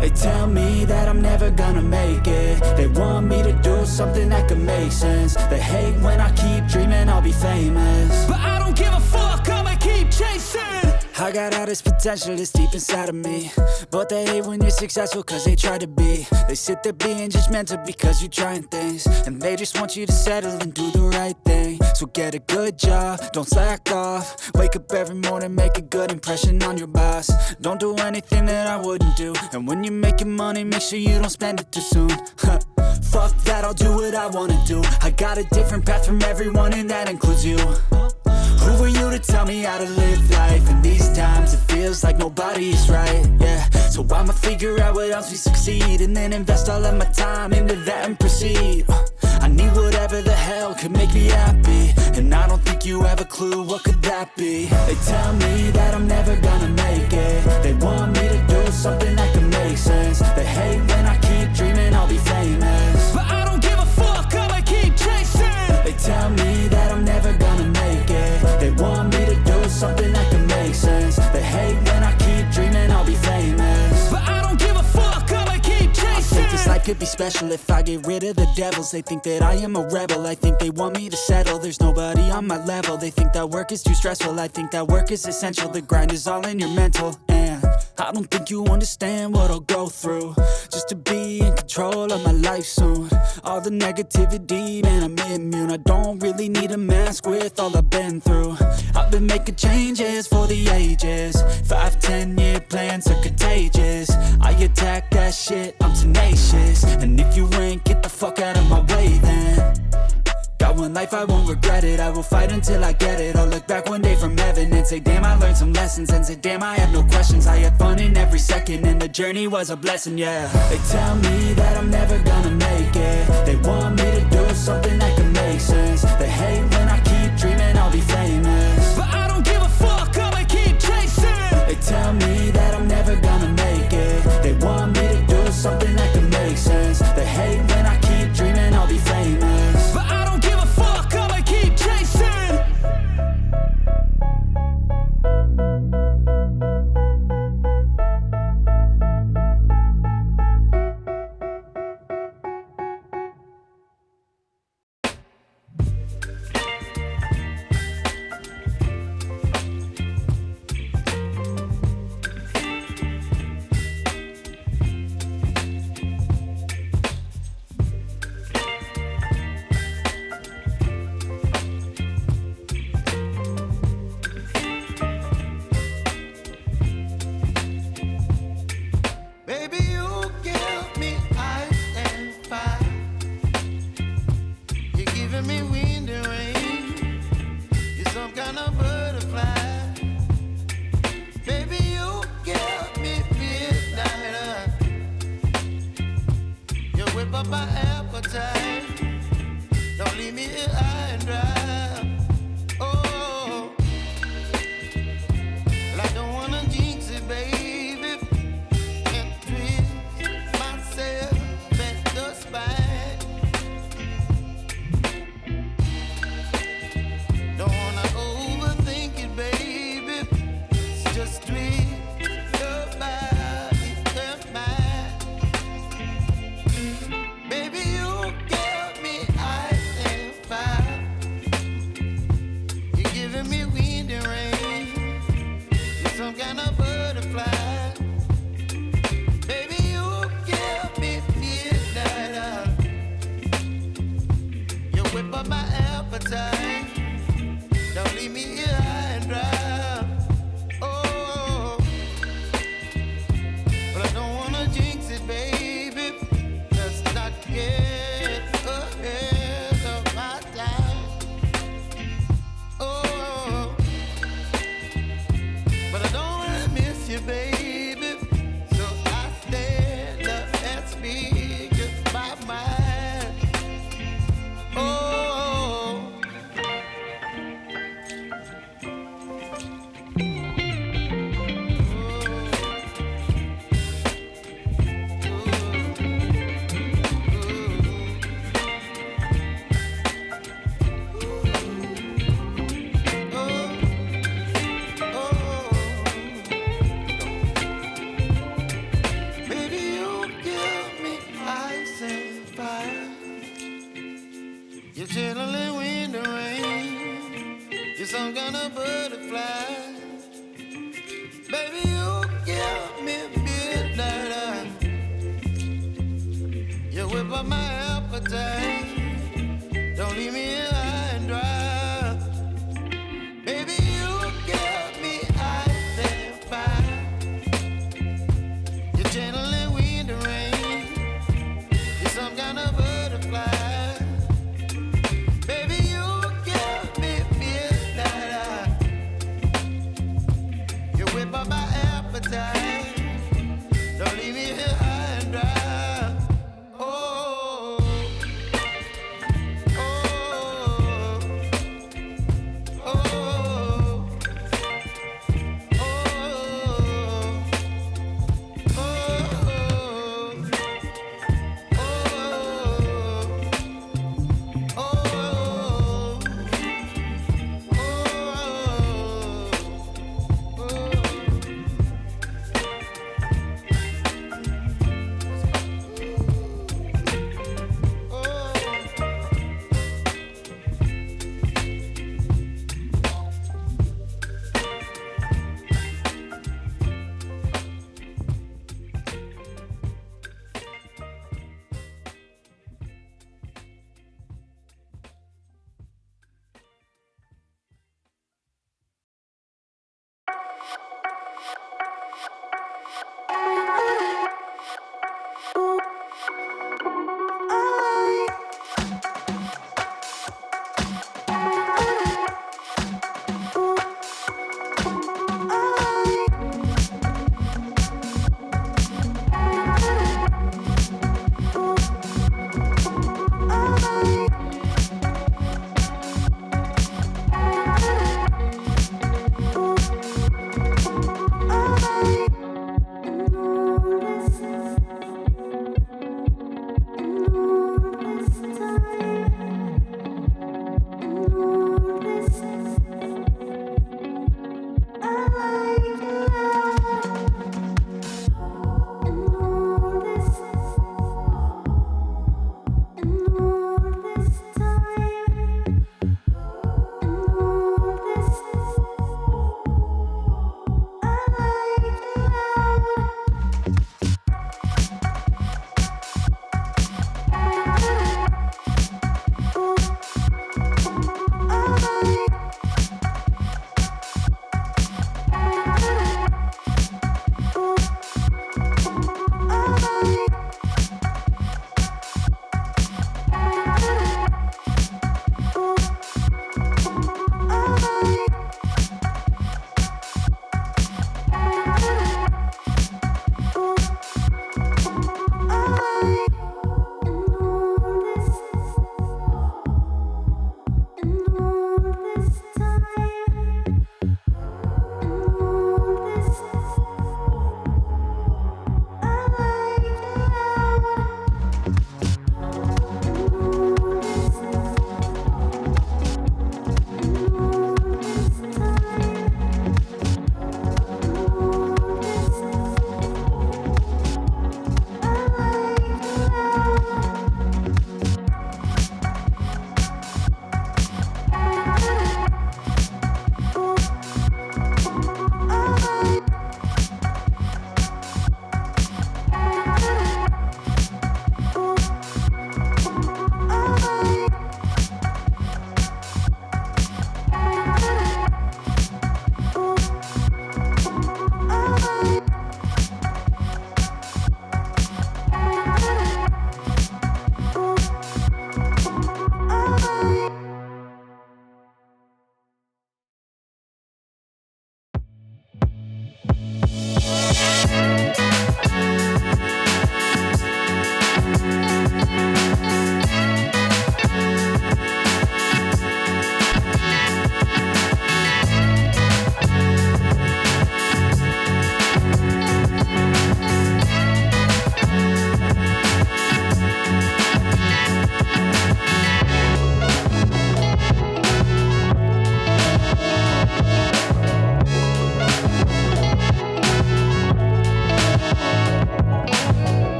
They tell me that I'm never gonna make it. They want me to do something that could make sense. They hate when I keep dreaming I'll be famous, but I don't give a fuck, I'ma keep chasing. I got all this potential that's deep inside of me, but they hate when you're successful cause they try to be. They sit there being judgmental because you're trying things, and they just want you to settle and do the right thing. So get a good job, don't slack off. Wake up every morning, make a good impression on your boss. Don't do anything that I wouldn't do, and when you're making money, make sure you don't spend it too soon. Fuck that, I'll do what I wanna do. I got a different path from everyone, and that includes you. Who are you to tell me how to live life? In these times it feels like nobody is right, yeah. So I'ma figure out what else we succeed, and then invest all of my time into that and proceed. I need whatever the hell could make me happy, and I don't think you have a clue what could that be. They tell me that I'm never gonna make it. They want me to do something that could make sense. They hate when I keep dreaming I'll be famous, but I don't give a fuck, I'ma keep chasing. They tell me that I'm never gonna make it. They want me to do something that can make sense. They hate when I keep dreaming I'll be famous, but I don't give a fuck, I'ma keep chasing. I think this life could be special if I get rid of the devils. They think that I am a rebel, I think they want me to settle. There's nobody on my level. They think that work is too stressful, I think that work is essential. The grind is all in your mental, and I don't think you understand what I'll go through just to be in control of my life soon. All the negativity, man, I'm immune. I don't really need a mask with all I've been through. I've been making changes for the ages. 5-10 year plans are contagious. I attack that shit, I'm tenacious. And if you ain't, get the fuck out of my way then. Got one life, I won't regret it. I will fight until I get it. I'll look back one day from heaven and say, damn, I learned some lessons. And say, damn, I had no questions. I had fun in every second, and the journey was a blessing, yeah. They tell me that I'm never gonna make it. They want me to do something that can make sense. They hate when I keep dreaming I'll be famous, but I don't give a fuck, I'ma keep chasing. They tell me that I'm never gonna make it. They want me to do something that can make sense. They hate when I keep dreaming I'll be famous, but I don't give a fuck, I'ma keep chasing. Baby, You're chilling in the rain. You're some kind of butterfly. Baby, you give me midnight. You whip up my appetite.